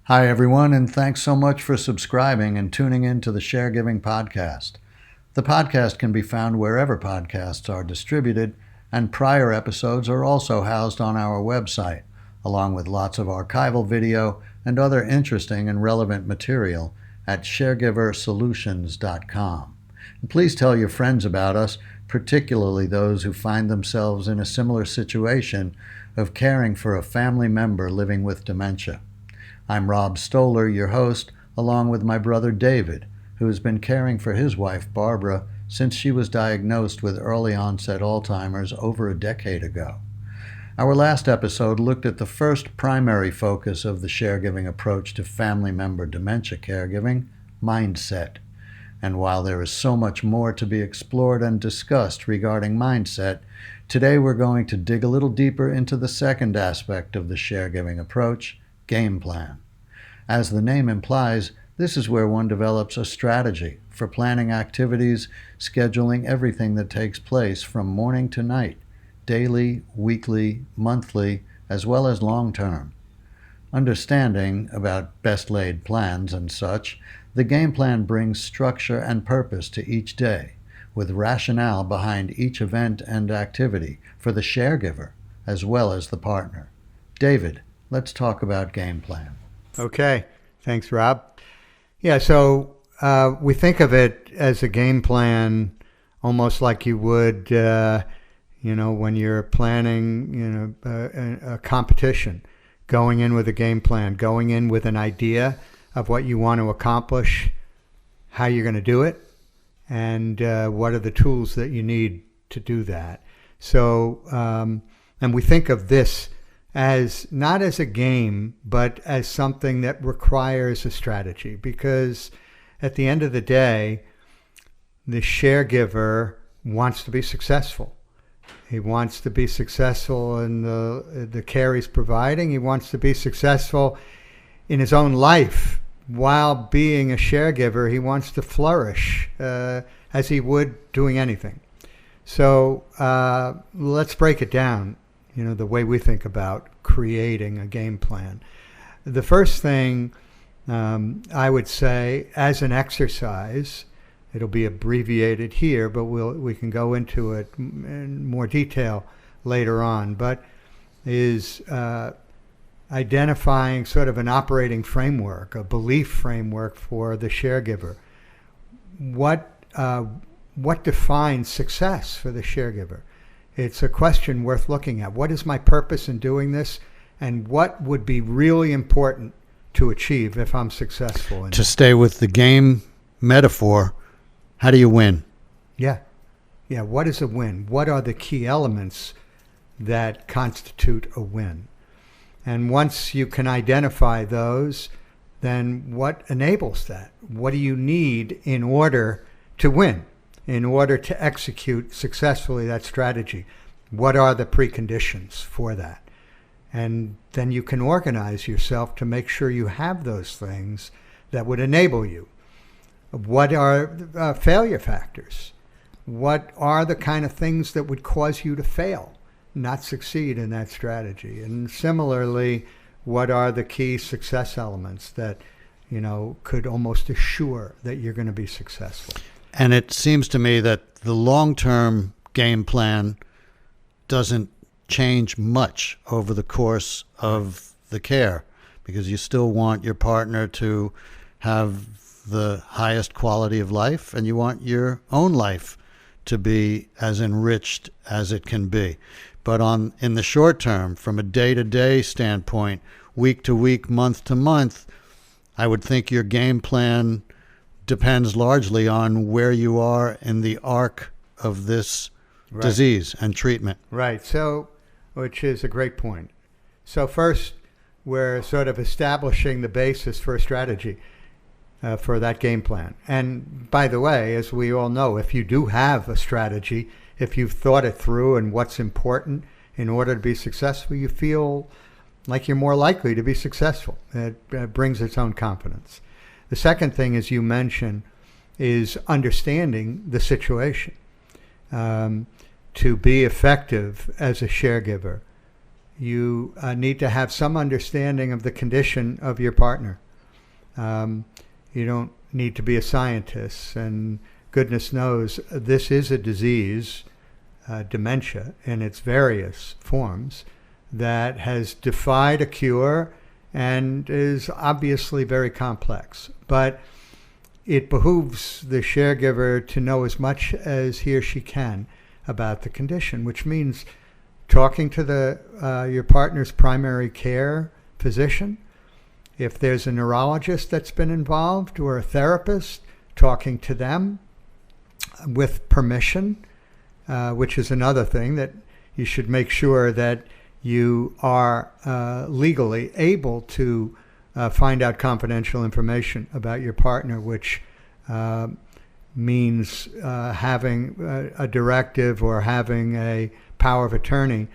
Hi, everyone, and thanks so much for subscribing and tuning in to the Share.Giving podcast. The podcast can be found wherever podcasts are distributed, and prior episodes are also housed on our website, along with lots of archival video and other interesting and relevant material at ShareGiverSolutions.com. And please tell your friends about us, particularly those who find themselves in a similar situation of caring for a family member living with dementia. I'm Rob Stoller, your host, along with my brother David, who has been caring for his wife Barbara since she was diagnosed with early onset Alzheimer's over a decade ago. Our last episode looked at the first primary focus of the Share.Giving approach to family member dementia caregiving, mindset. And while there is so much more to be explored and discussed regarding mindset, today we're going to dig a little deeper into the second aspect of the Share.Giving approach, game plan. As the name implies, this is where one develops a strategy for planning activities, scheduling everything that takes place from morning to night, daily, weekly, monthly, as well as long-term. Understanding about best laid plans and such, the game plan brings structure and purpose to each day, with rationale behind each event and activity for the sharegiver as well as the partner. David, let's talk about game plan. Okay. Thanks, Rob. Yeah, so we think of it as a game plan almost like you would, when you're planning, a competition, going in with a game plan, going in with an idea of what you want to accomplish, how you're going to do it, and what are the tools that you need to do that. So, and we think of this as not as a game, but as something that requires a strategy, because at the end of the day, the sharegiver wants to be successful. He wants to be successful in the care he's providing. He wants to be successful in his own life. While being a sharegiver, he wants to flourish as he would doing anything. So let's break it down, the way we think about creating a game plan. The first thing I would say, as an exercise, it'll be abbreviated here, but we can go into it in more detail later on, but is identifying sort of an operating framework, a belief framework for the sharegiver. What defines success for the sharegiver? It's a question worth looking at. What is my purpose in doing this? And what would be really important to achieve if I'm successful in it? To stay with the game metaphor, how do you win? Yeah. What is a win? What are the key elements that constitute a win? And once you can identify those, then what enables that? What do you need in order to win? In order to execute successfully that strategy? What are the preconditions for that? And then you can organize yourself to make sure you have those things that would enable you. What are failure factors? What are the kind of things that would cause you to fail, not succeed in that strategy? And similarly, what are the key success elements that, could almost assure that you're going to be successful? And it seems to me that the long-term game plan doesn't change much over the course of the care, because you still want your partner to have the highest quality of life, and you want your own life to be as enriched as it can be. But in the short term, from a day-to-day standpoint, week to week, month to month, I would think your game plan depends largely on where you are in the arc of this disease and treatment. Right. So, which is a great point. So first, we're sort of establishing the basis for a strategy for that game plan. And by the way, as we all know, if you do have a strategy, if you've thought it through and what's important in order to be successful, you feel like you're more likely to be successful. It brings its own confidence. The second thing, as you mentioned, is understanding the situation. To be effective as a sharegiver, you need to have some understanding of the condition of your partner. You don't need to be a scientist, and goodness knows this is a disease, dementia in its various forms, that has defied a cure and is obviously very complex. But it behooves the sharegiver to know as much as he or she can about the condition, which means talking to your partner's primary care physician. If there's a neurologist that's been involved or a therapist, talking to them with permission, which is another thing that you should make sure that you are legally able to find out confidential information about your partner, which means having a directive or having a power of attorney,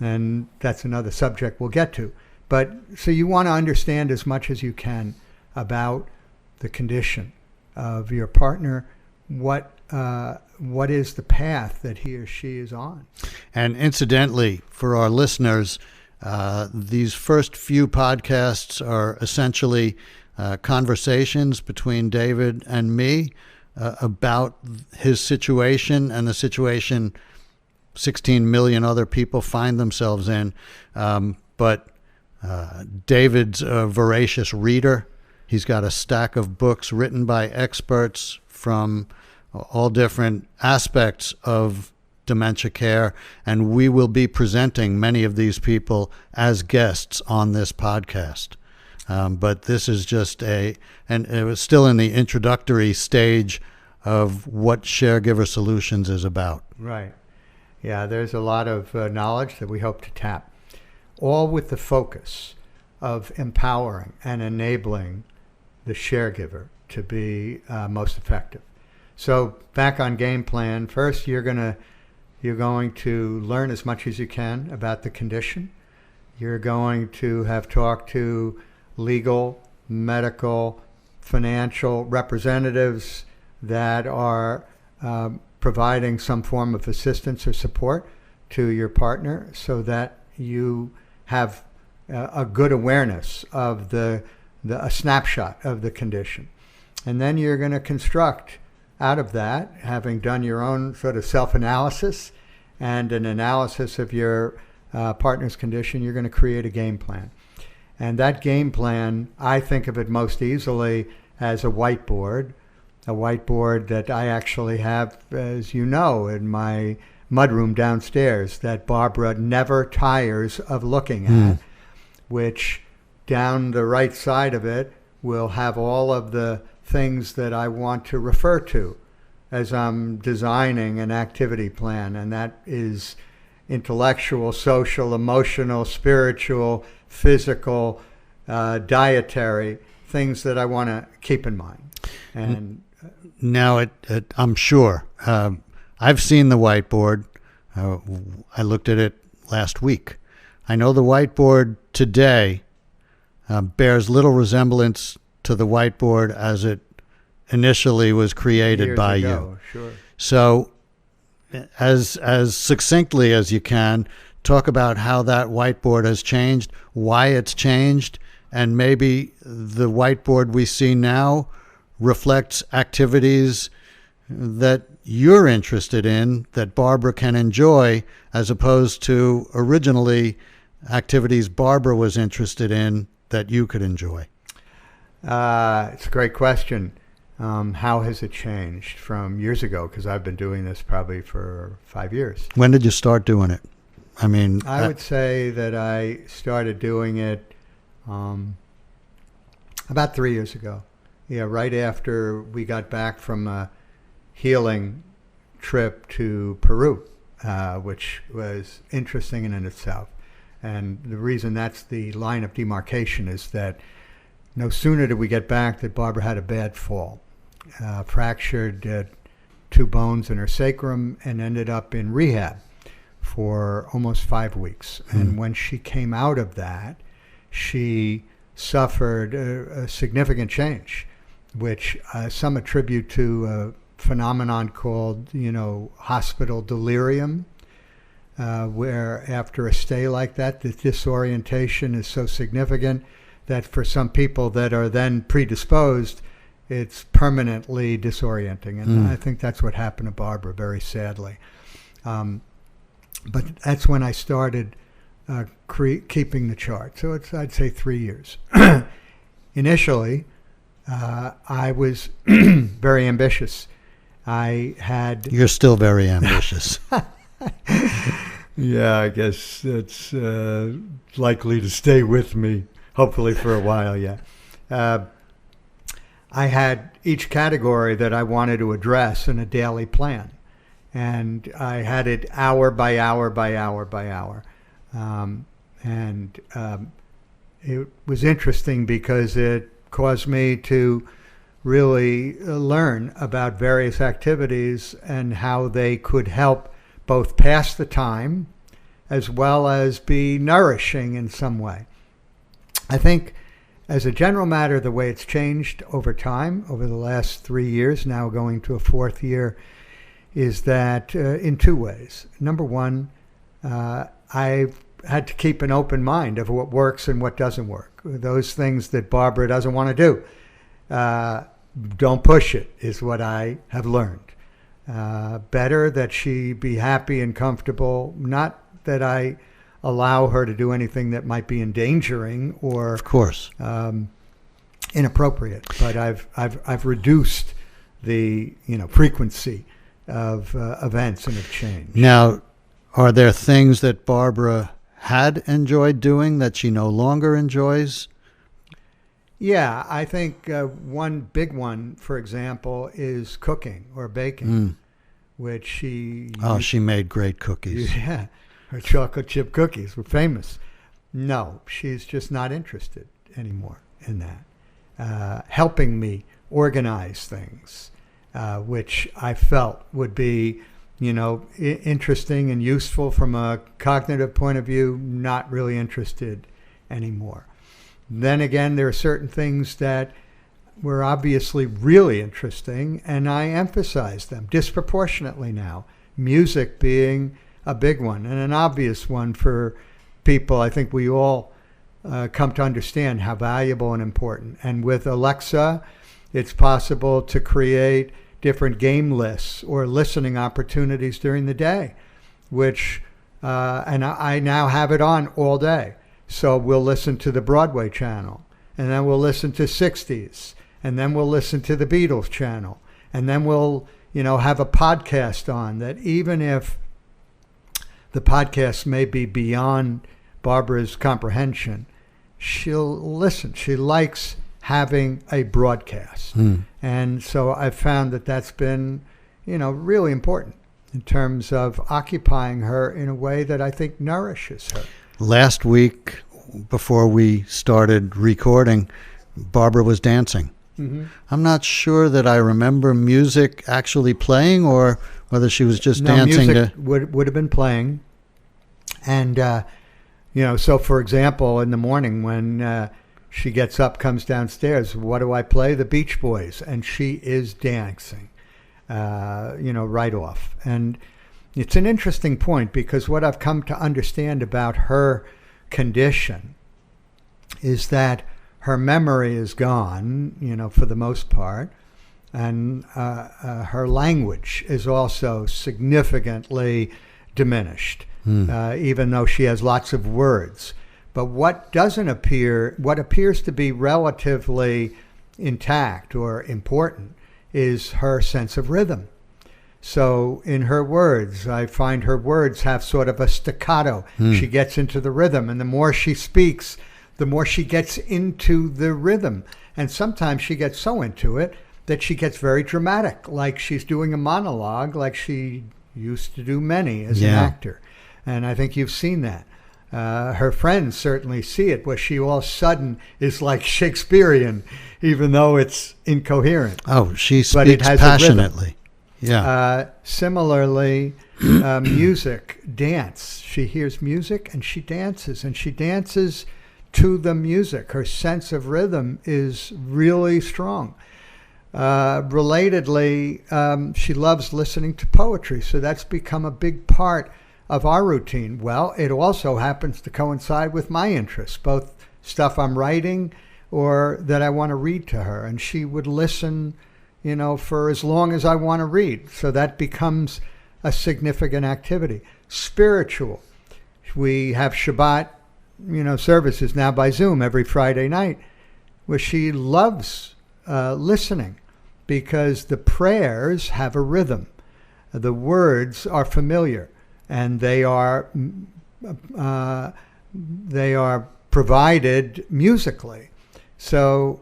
and that's another subject we'll get to. But so you want to understand as much as you can about the condition of your partner, what is the path that he or she is on. And incidentally, for our listeners, these first few podcasts are essentially conversations between David and me about his situation and the situation 16 million other people find themselves in. But David's a voracious reader. He's got a stack of books written by experts from all different aspects of dementia care, and we will be presenting many of these people as guests on this podcast. But this is just and it was still in the introductory stage of what Sharegiver Solutions is about. Right. Yeah, there's a lot of knowledge that we hope to tap, all with the focus of empowering and enabling the sharegiver to be most effective. So back on Gameplan, first you're going to learn as much as you can about the condition. You're going to have talked to legal, medical, financial representatives that are providing some form of assistance or support to your partner, so that you have a good awareness of a snapshot of the condition. And then you're going to construct out of that, having done your own sort of self-analysis and an analysis of your partner's condition, you're going to create a game plan. And that game plan, I think of it most easily as a whiteboard that I actually have, as you know, in my mudroom downstairs, that Barbara never tires of looking at, which down the right side of it will have all of the things that I want to refer to as I'm designing an activity plan. And that is intellectual, social, emotional, spiritual, physical, dietary, things that I want to keep in mind. And now, I'm sure, I've seen the whiteboard. I looked at it last week. I know the whiteboard today bears little resemblance to the whiteboard as it initially was created years by ago, you. Sure. So as succinctly as you can, talk about how that whiteboard has changed, why it's changed, and maybe the whiteboard we see now reflects activities that you're interested in that Barbara can enjoy, as opposed to originally activities Barbara was interested in that you could enjoy. It's a great question. How has it changed from years ago? Because I've been doing this probably for 5 years. When did you start doing it? I mean, I would say that I started doing it about 3 years ago. Yeah, right after we got back from a healing trip to Peru, which was interesting in itself. And the reason that's the line of demarcation is that no sooner did we get back that Barbara had a bad fall, fractured 2 bones in her sacrum, and ended up in rehab for almost 5 weeks. And when she came out of that, she suffered a significant change, which some attribute to a phenomenon called, hospital delirium. where after a stay like that, the disorientation is so significant that for some people that are then predisposed, it's permanently disorienting. And I think that's what happened to Barbara, very sadly. But that's when I started keeping the chart. So it's, I'd say, 3 years. Initially, I was very ambitious. You're still very ambitious. Yeah, I guess that's likely to stay with me, hopefully for a while, yeah. I had each category that I wanted to address in a daily plan. And I had it hour by hour by hour by hour. It was interesting because it caused me to really learn about various activities and how they could help both pass the time as well as be nourishing in some way. I think as a general matter, the way it's changed over time, over the last 3 years, now going to a 4th year, is that in 2 ways. Number one, I've had to keep an open mind of what works and what doesn't work. Those things that Barbara doesn't want to do, don't push it, is what I have learned. Better that she be happy and comfortable, not that I allow her to do anything that might be endangering or, of course, inappropriate. But I've reduced the frequency of events and of change. Now, are there things that Barbara had enjoyed doing that she no longer enjoys? Yeah, I think one big one, for example, is cooking or baking, which she... Oh, she made great cookies. Yeah, her chocolate chip cookies were famous. No, she's just not interested anymore in that. Helping me organize things, which I felt would be, interesting and useful from a cognitive point of view, not really interested anymore. Then again, there are certain things that were obviously really interesting, and I emphasize them disproportionately now. Music being a big one and an obvious one for people. I think we all come to understand how valuable and important. And with Alexa, it's possible to create different game lists or listening opportunities during the day, which, and I now have it on all day. So we'll listen to the Broadway channel, and then we'll listen to 60s, and then we'll listen to the Beatles channel, and then we'll, have a podcast on that. Even if the podcast may be beyond Barbara's comprehension, she'll listen. She likes having a broadcast. And so I've found that that's been, really important in terms of occupying her in a way that I think nourishes her. Last week, before we started recording, Barbara was dancing. I'm not sure that I remember music actually playing or whether she was just dancing. Music would have been playing. And, so for example, in the morning when she gets up, comes downstairs, what do I play? The Beach Boys. And she is dancing, right off. And it's an interesting point because what I've come to understand about her condition is that her memory is gone, for the most part, and her language is also significantly diminished, even though she has lots of words. But what appears to be relatively intact or important is her sense of rhythm. So in her words, I find her words have sort of a staccato. She gets into the rhythm, and the more she speaks, the more she gets into the rhythm. And sometimes she gets so into it that she gets very dramatic, like she's doing a monologue, like she used to do many as an actor. And I think you've seen that. Her friends certainly see it, where she all of a sudden is like Shakespearean, even though it's incoherent. Oh, she speaks passionately. Yeah. Similarly, music, dance. She hears music and she dances to the music. Her sense of rhythm is really strong. Relatedly, she loves listening to poetry, so that's become a big part of our routine? Well, it also happens to coincide with my interests, both stuff I'm writing or that I want to read to her. And she would listen, for as long as I want to read. So that becomes a significant activity. Spiritual. We have Shabbat, services now by Zoom every Friday night, where she loves listening because the prayers have a rhythm. The words are familiar, and they are provided musically. So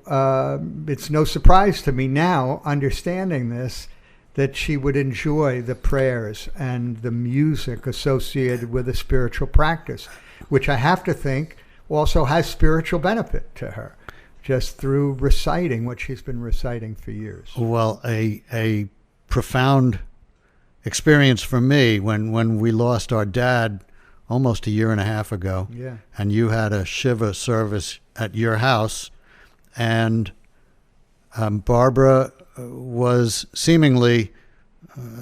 it's no surprise to me now, understanding this, that she would enjoy the prayers and the music associated with a spiritual practice, which I have to think also has spiritual benefit to her, just through reciting what she's been reciting for years. Well, a profound experience for me when we lost our dad almost a year and a half ago. Yeah. And you had a Shiva service at your house, and Barbara was seemingly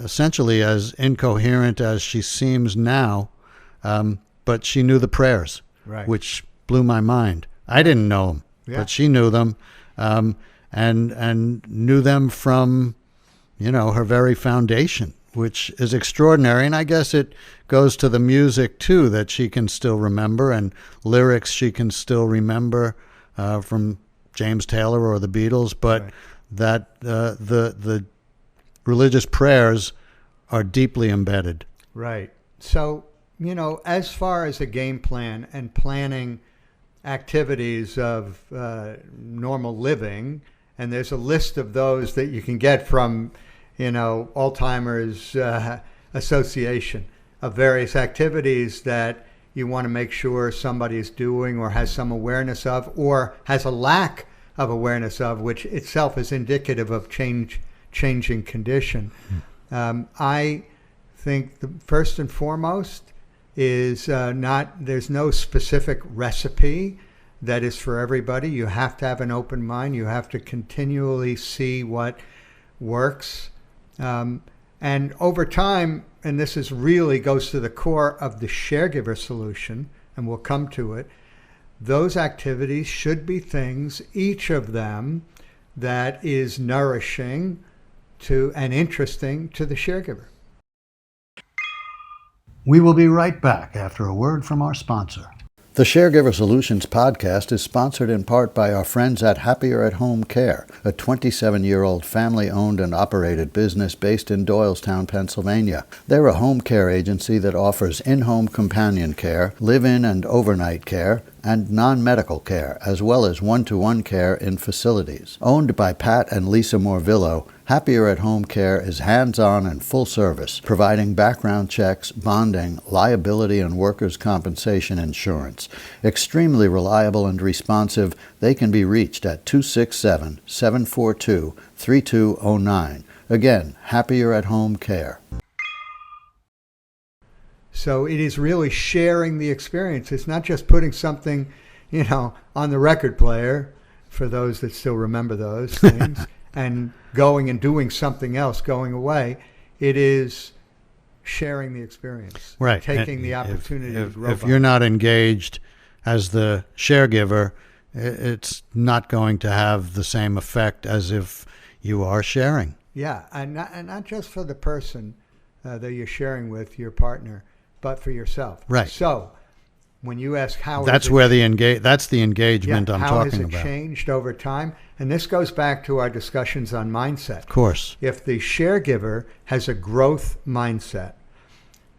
essentially as incoherent as she seems now, but she knew the prayers, right, which blew my mind. I didn't know them, but she knew them, and knew them from, her very foundation, which is extraordinary. And I guess it goes to the music too, that she can still remember, and lyrics she can still remember from James Taylor or the Beatles, but right, that the religious prayers are deeply embedded. Right. So, as far as a game plan and planning activities of normal living, and there's a list of those that you can get from, Alzheimer's Association, of various activities that you want to make sure somebody's doing or has some awareness of, or has a lack of awareness of, which itself is indicative of changing condition. I think the first and foremost is there's no specific recipe that is for everybody. You have to have an open mind. You have to continually see what works. And over time, and this is really goes to the core of the Sharegiver solution, and we'll come to it, those activities should be things, each of them, that is nourishing to and interesting to the sharegiver. We will be right back after a word from our sponsor. The Sharegiver Solutions podcast is sponsored in part by our friends at Happier at Home Care, a 27-year-old family-owned and operated business based in Doylestown, Pennsylvania. They're a home care agency that offers in-home companion care, live-in and overnight care, and non-medical care, as well as one-to-one care in facilities. Owned by Pat and Lisa Morvillo, Happier at Home Care is hands-on and full service, providing background checks, bonding, liability, and workers' compensation insurance. Extremely reliable and responsive, they can be reached at 267-742-3209. Again, Happier at Home Care. So it is really sharing the experience. It's not just putting something, on the record player, for those that still remember those things, and going and doing something else, going away. It is sharing the experience. Right. Taking the opportunity to grow. If you're not engaged as the sharegiver, it's not going to have the same effect as if you are sharing. Yeah, and not just for the person that you're sharing with, your partner, but for yourself. Right. So when you ask how that's where that's the engagement I'm talking about. How has it changed over time? And this goes back to our discussions on mindset. Of course. If the sharegiver has a growth mindset,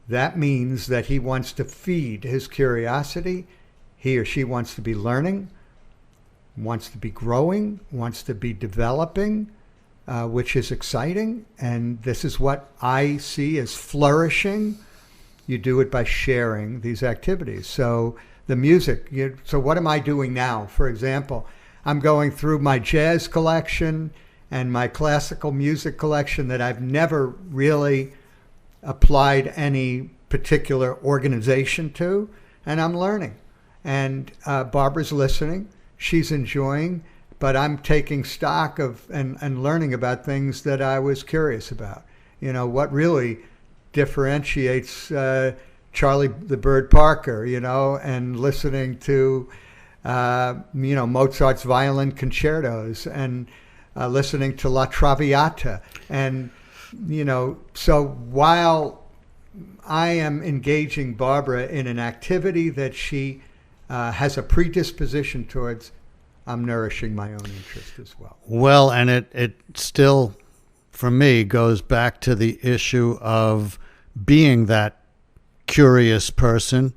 that means that he wants to feed his curiosity. He or she wants to be learning, wants to be growing, wants to be developing, which is exciting. And this is what I see as flourishing. You do it by sharing these activities. So the music, so what am I doing now? For example, I'm going through my jazz collection and my classical music collection that I've never really applied any particular organization to, and I'm learning. And Barbara's listening, she's enjoying, but I'm taking stock of and learning about things that I was curious about. What really differentiates Charlie the Bird Parker, and listening to, Mozart's violin concertos and listening to La Traviata. And, so while I am engaging Barbara in an activity that she has a predisposition towards, I'm nourishing my own interest as well. Well, and it still, for me, goes back to the issue of being that curious person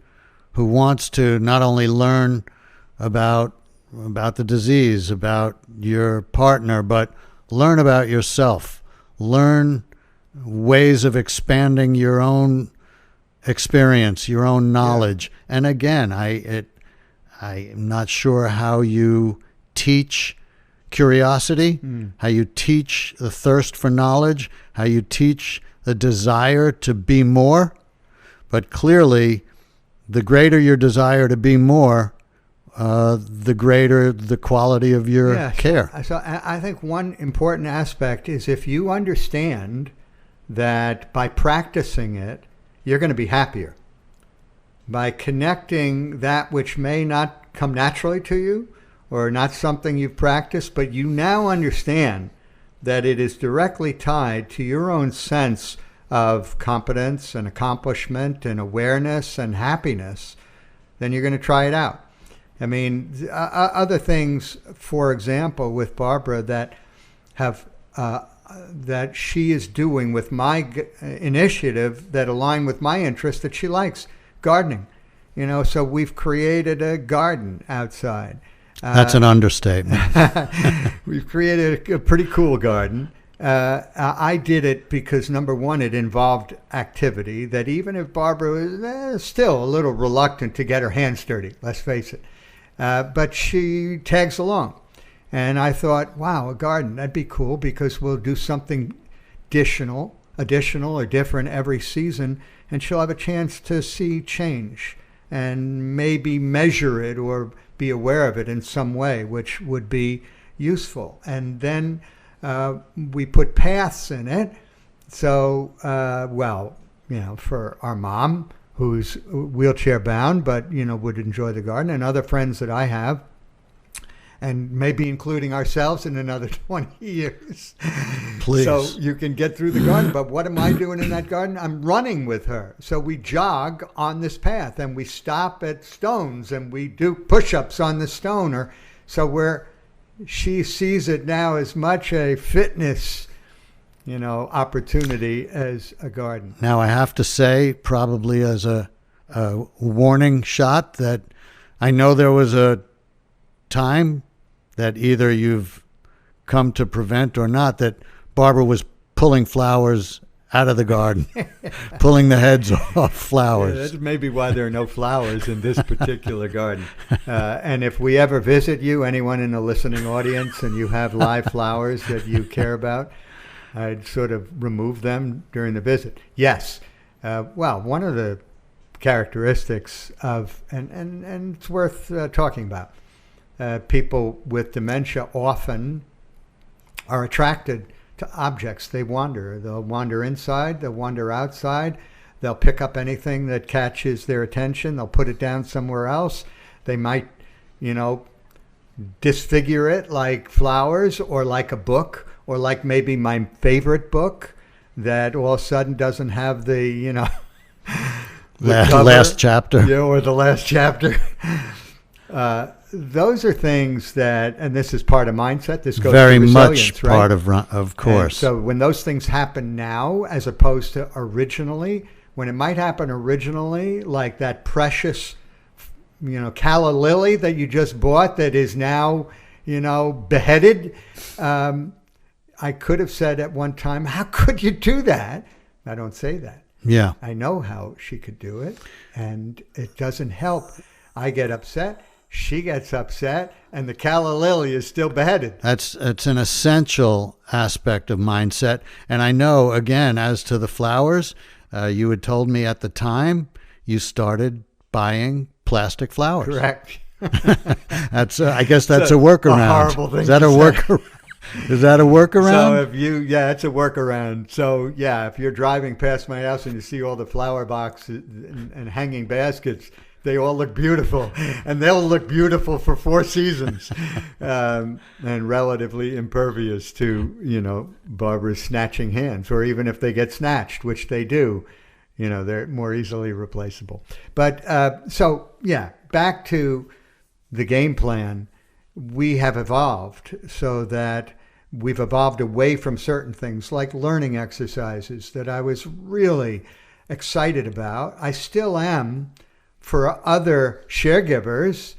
who wants to not only learn about the disease, about your partner, but learn about yourself, learn ways of expanding your own experience, your own knowledge. Yeah. And again, I'm not sure how you teach curiosity, how you teach the thirst for knowledge, how you teach the desire to be more. But clearly, the greater your desire to be more, the greater the quality of your care. So I think one important aspect is if you understand that by practicing it, you're going to be happier. By connecting that which may not come naturally to you or not something you've practiced, but you now understand that it is directly tied to your own sense of competence and accomplishment and awareness and happiness, then you're going to try it out. I mean, other things, for example, with Barbara that have that she is doing with my initiative that align with my interest that she likes, gardening. So we've created a garden outside. That's an understatement. We've created a pretty cool garden. I did it because, number one, it involved activity that even if Barbara was still a little reluctant to get her hands dirty, let's face it, but she tags along. And I thought, wow, a garden, that'd be cool because we'll do something additional or different every season, and she'll have a chance to see change and maybe measure it or be aware of it in some way, which would be useful. And then we put paths in it. So, for our mom, who's wheelchair bound, but, would enjoy the garden, and other friends that I have, and maybe including ourselves in another 20 years. Please. So you can get through the garden. But what am I doing in that garden? I'm running with her. So we jog on this path and we stop at stones and we do push-ups on the stone. She sees it now as much a fitness, opportunity as a garden. Now I have to say, probably as a warning shot, that I know there was a time that either you've come to prevent or not, that Barbara was pulling flowers out of the garden, pulling the heads off flowers. Yeah, that's maybe why there are no flowers in this particular garden. And if we ever visit you, anyone in the listening audience, and you have live flowers that you care about, I'd sort of remove them during the visit. Yes. One of the characteristics of, and it's worth talking about, people with dementia often are attracted to objects. They wander. They'll wander inside. They'll wander outside. They'll pick up anything that catches their attention. They'll put it down somewhere else. They might, disfigure it like flowers or like a book or like maybe my favorite book that all of a sudden doesn't have the, last chapter. Yeah, or the last chapter. Those are things that, and this is part of mindset. This goes very to much right? part of course. And so when those things happen now, as opposed to originally, when it might happen originally, like that precious, calla lily that you just bought that is now, beheaded. I could have said at one time, "How could you do that?" I don't say that. Yeah, I know how she could do it, and it doesn't help. I get upset. She gets upset, and the calla lily is still beheaded. It's an essential aspect of mindset. And I know, again, as to the flowers, you had told me at the time you started buying plastic flowers. Correct. I guess that's a workaround. A horrible thing. Is that a workaround? Is that a workaround? So it's a workaround. So yeah, if you're driving past my house and you see all the flower boxes and hanging baskets, they all look beautiful, and they'll look beautiful for 4 seasons, and relatively impervious to, Barbara's snatching hands, or even if they get snatched, which they do, they're more easily replaceable. But back to the game plan. We have evolved so that we've evolved away from certain things like learning exercises that I was really excited about. I still am for other sharegivers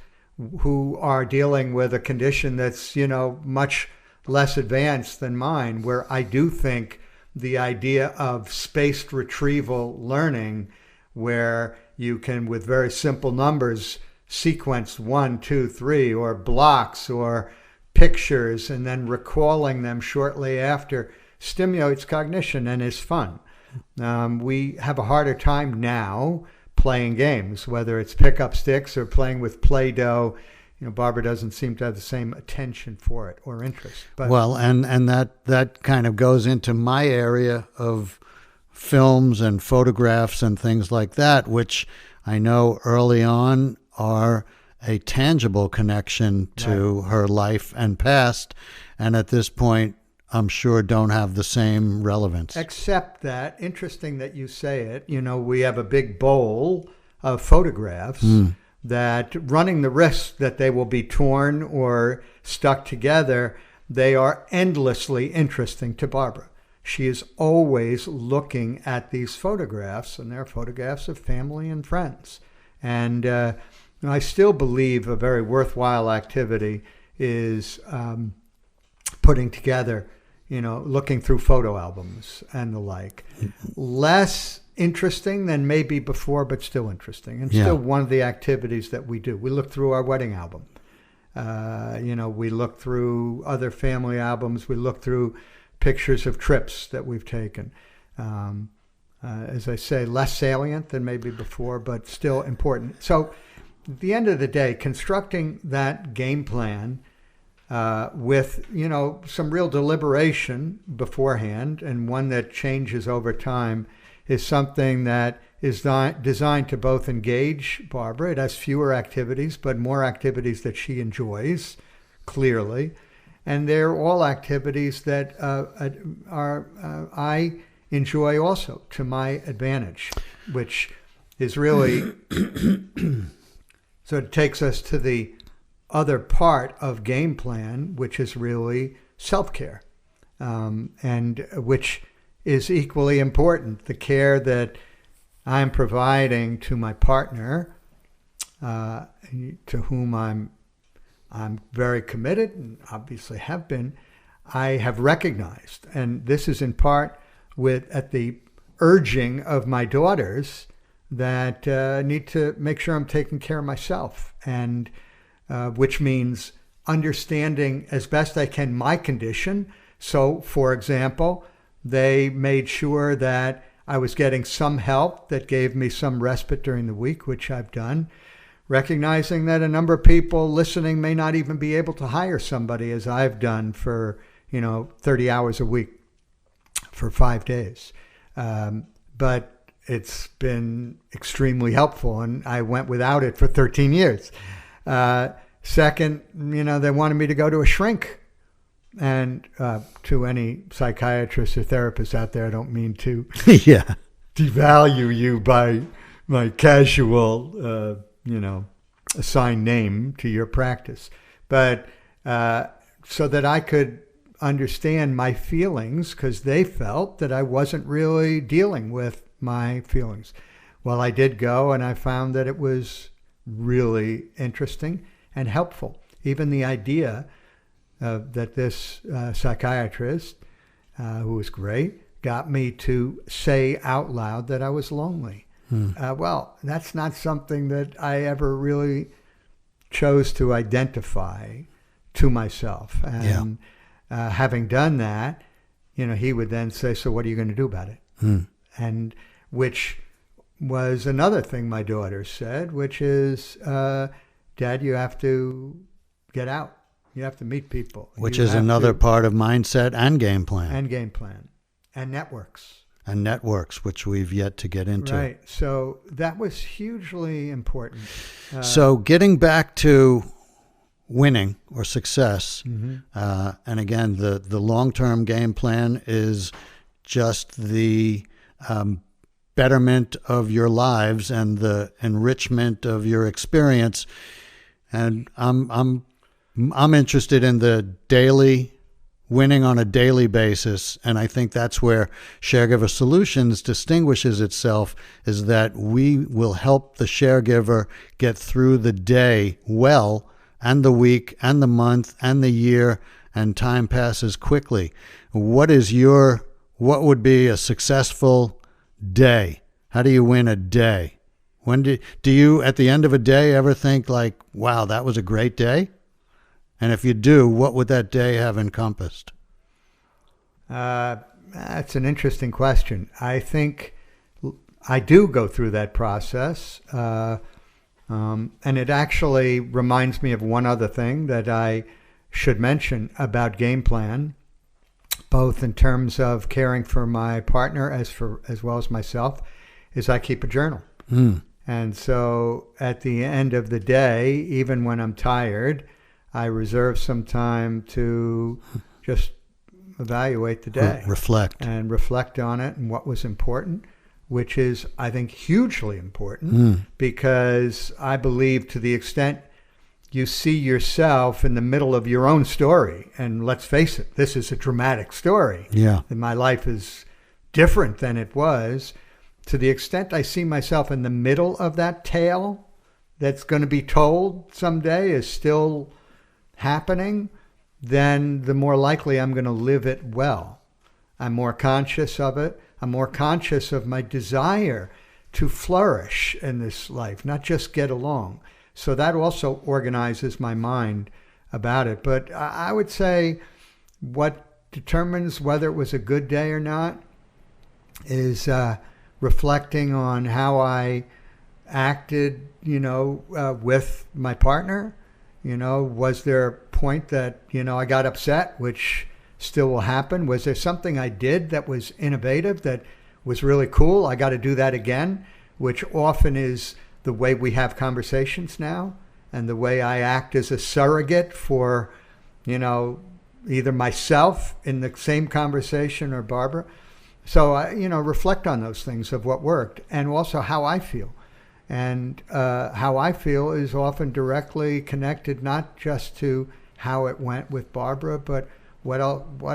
who are dealing with a condition that's, much less advanced than mine, where I do think the idea of spaced retrieval learning, where you can, with very simple numbers, sequence 1, 2, 3, or blocks or pictures, and then recalling them shortly after, stimulates cognition and is fun. We have a harder time now playing games, whether it's pick up sticks or playing with Play-Doh. Barbara doesn't seem to have the same attention for it or interest. But well, and that kind of goes into my area of films and photographs and things like that, which I know early on are a tangible connection to her life and past, and at this point, I'm sure don't have the same relevance. Except that, interesting that you say it, we have a big bowl of photographs that, running the risk that they will be torn or stuck together, they are endlessly interesting to Barbara. She is always looking at these photographs, and they're photographs of family and friends. And I still believe a very worthwhile activity is putting together, looking through photo albums and the like. Less interesting than maybe before, but still interesting. And still one of the activities that we do. We look through our wedding album. We look through other family albums. We look through pictures of trips that we've taken. As I say, less salient than maybe before, but still important. So at the end of the day, constructing that game plan with, some real deliberation beforehand, and one that changes over time, is something that is designed to both engage Barbara. It has fewer activities, but more activities that she enjoys, clearly. And they're all activities that I enjoy also, to my advantage, which is really... So it takes us to the other part of game plan, which is really self-care, and which is equally important. The care that I'm providing to my partner, to whom I'm very committed, and obviously have been, I have recognized, and this is in part at the urging of my daughters, that need to make sure I'm taking care of myself, and which means understanding as best I can my condition. So, for example, they made sure that I was getting some help that gave me some respite during the week, which I've done, recognizing that a number of people listening may not even be able to hire somebody, as I've done, for 30 hours a week for 5 days. But it's been extremely helpful, and I went without it for 13 years. Second, they wanted me to go to a shrink. And to any psychiatrists or therapists out there, I don't mean to devalue you by my casual, assigned name to your practice. But so that I could understand my feelings, because they felt that I wasn't really dealing with my feelings. Well, I did go, and I found that it was really interesting and helpful. Even the idea that this psychiatrist, who was great, got me to say out loud that I was lonely. Well, that's not something that I ever really chose to identify to myself. And having done that, he would then say, so what are you going to do about it? And which was another thing my daughter said, which is, Dad, you have to get out. You have to meet people. Which You is have another to- part of mindset and game plan. And game plan. And networks. And networks, which we've yet to get into. Right. So that was hugely important. So getting back to winning or success, and again, the long-term game plan is just the betterment of your lives and the enrichment of your experience. And I'm interested in the daily winning on a daily basis, and I think that's where Sharegiver Solutions distinguishes itself, is that we will help the sharegiver get through the day well, and the week, and the month, and the year, and time passes quickly. What would be a successful day? How do you win a day? When do you, at the end of a day, ever think like, wow, that was a great day? And if you do, what would that day have encompassed? That's an interesting question. I think I do go through that process. And it actually reminds me of one other thing that I should mention about game plan, both in terms of caring for my partner as well as myself, is I keep a journal. And so at the end of the day, even when I'm tired, I reserve some time to just evaluate the day. Reflect. And reflect on it and what was important, which is, I think, hugely important because I believe to the extent you see yourself in the middle of your own story, and let's face it, this is a dramatic story. Yeah. And my life is different than it was. To the extent I see myself in the middle of that tale that's going to be told someday is still happening, then the more likely I'm going to live it well. I'm more conscious of it. I'm more conscious of my desire to flourish in this life, not just get along. So that also organizes my mind about it. But I would say what determines whether it was a good day or not is reflecting on how I acted, with my partner. Was there a point that, I got upset, which still will happen? Was there something I did that was innovative, that was really cool? I got to do that again, which often is the way we have conversations now, and the way I act as a surrogate for, either myself in the same conversation or Barbara. So, reflect on those things of what worked, and also how I feel. And how I feel is often directly connected not just to how it went with Barbara, but what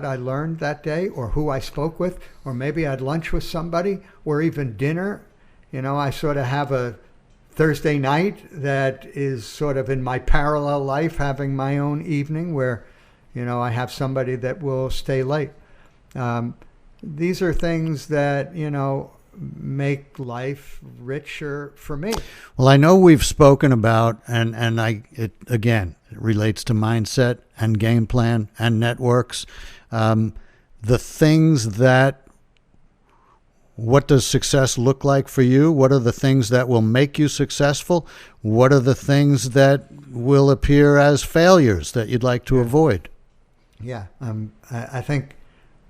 I learned that day, or who I spoke with, or maybe I had lunch with somebody, or even dinner. I sort of have a Thursday night that is sort of in my parallel life, having my own evening where, I have somebody that will stay late. These are things that, make life richer for me. Well, I know we've spoken about, and it relates to mindset and game plan and networks. The things what does success look like for you? What are the things that will make you successful? What are the things that will appear as failures that you'd like to avoid? Yeah, I think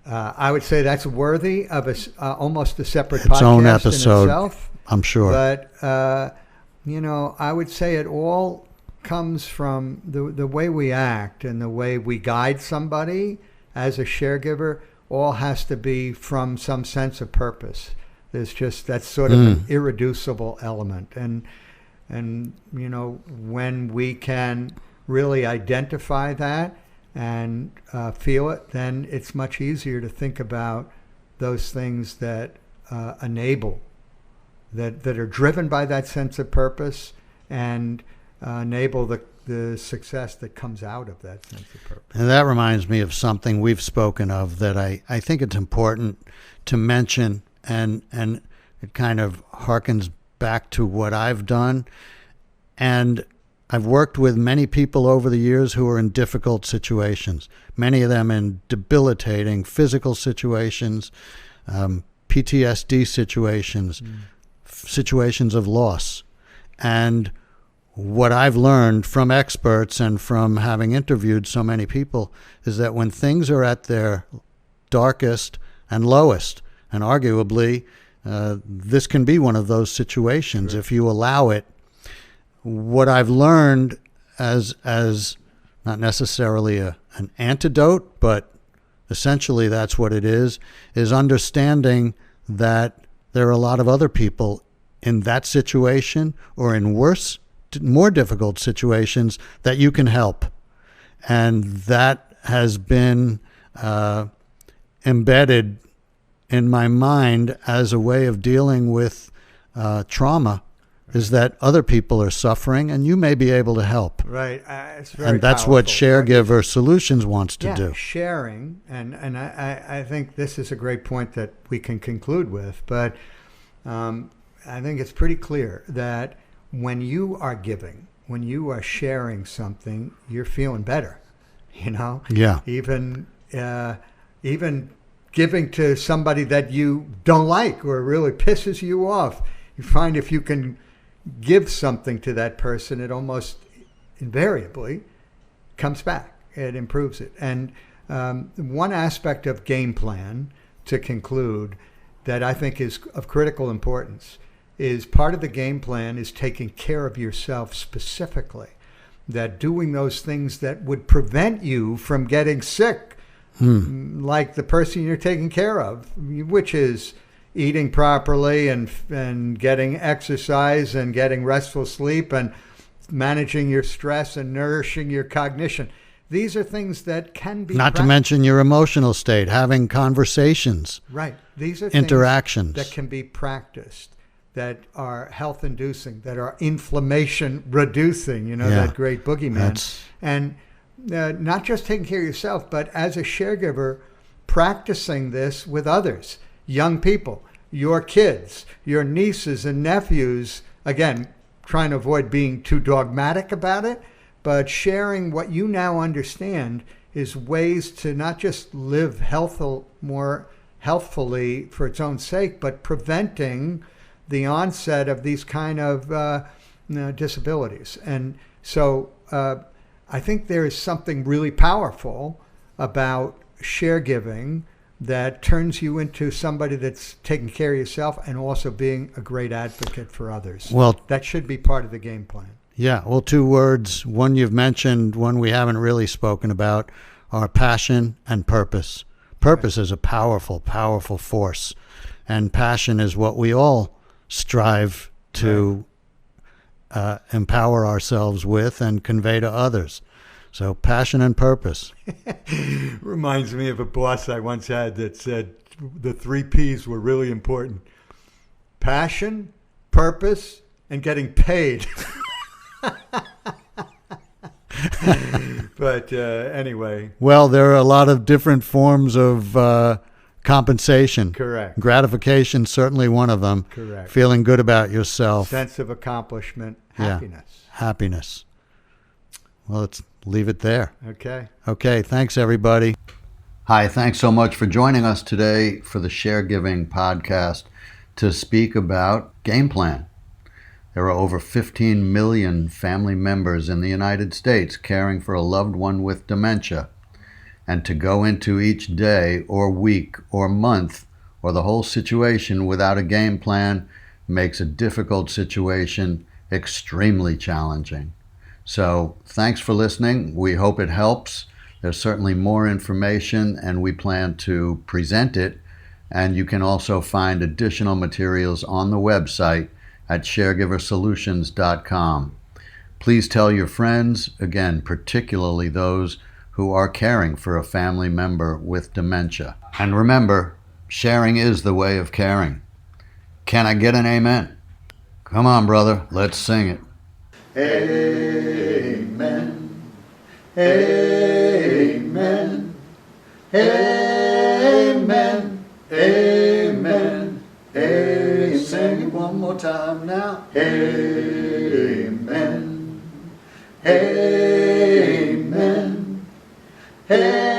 I would say that's worthy of almost a separate podcast own episode, in itself. I'm sure. But, I would say it all comes from the way we act and the way we guide somebody as a sharegiver. All has to be from some sense of purpose. That's sort of an irreducible element. And when we can really identify that and feel it, then it's much easier to think about those things that enable, that are driven by that sense of purpose, and enable the success that comes out of that sense of purpose. And that reminds me of something we've spoken of that I think it's important to mention, and it kind of harkens back to what I've done. And I've worked with many people over the years who are in difficult situations, many of them in debilitating physical situations, PTSD situations, situations of loss. And what I've learned from experts and from having interviewed so many people is that when things are at their darkest and lowest, and arguably this can be one of those situations if you allow it, what I've learned as not necessarily an antidote, but essentially that's what it is understanding that there are a lot of other people in that situation or in worse, more difficult situations that you can help. And that has been embedded in my mind as a way of dealing with trauma, is that other people are suffering and you may be able to help. Right. It's very and that's powerful. what Sharegiver Solutions wants to do. Sharing, and I think this is a great point that we can conclude with, but I think it's pretty clear that when you are giving, when you are sharing something, you're feeling better, you know? Yeah. Even giving to somebody that you don't like or really pisses you off, you find if you can give something to that person, it almost invariably comes back. It improves it. And one aspect of Gameplan, to conclude, that I think is of critical importance is part of the game plan is taking care of yourself specifically, that doing those things that would prevent you from getting sick, like the person you're taking care of, which is eating properly and getting exercise and getting restful sleep and managing your stress and nourishing your cognition. These are things that can be not to mention your emotional state, having conversations. Right. These are interactions things that can be practiced, that are health inducing, that are inflammation reducing, that great boogeyman. And not just taking care of yourself, but as a sharegiver, practicing this with others, young people, your kids, your nieces and nephews, again, trying to avoid being too dogmatic about it, but sharing what you now understand is ways to not just live more healthfully for its own sake, but preventing the onset of these kind of disabilities. And so I think there is something really powerful about share giving that turns you into somebody that's taking care of yourself and also being a great advocate for others. Well, that should be part of the game plan. Yeah, well, two words, one you've mentioned, one we haven't really spoken about, are passion and purpose. Purpose is a powerful, powerful force, and passion is what we all strive to empower ourselves with and convey to others. So passion and purpose. Reminds me of a boss I once had that said the 3 P's were really important. Passion, purpose, and getting paid. But anyway. Well, there are a lot of different forms of compensation. Correct. Gratification, certainly one of them. Correct. Feeling good about yourself. Sense of accomplishment. Happiness. Yeah. Happiness. Well, let's leave it there. Okay. Okay. Thanks, everybody. Hi. Thanks so much for joining us today for the Share.Giving podcast to speak about Gameplan. There are over 15 million family members in the United States caring for a loved one with dementia. And to go into each day or week or month or the whole situation without a game plan makes a difficult situation extremely challenging. So thanks for listening. We hope it helps. There's certainly more information and we plan to present it. And you can also find additional materials on the website at ShareGiverSolutions.com. Please tell your friends, again, particularly those who are caring for a family member with dementia. And remember, sharing is the way of caring. Can I get an amen? Come on, brother, let's sing it. Amen. Amen. Amen. Amen. Amen. Sing it one more time now. Amen. Amen. Amen.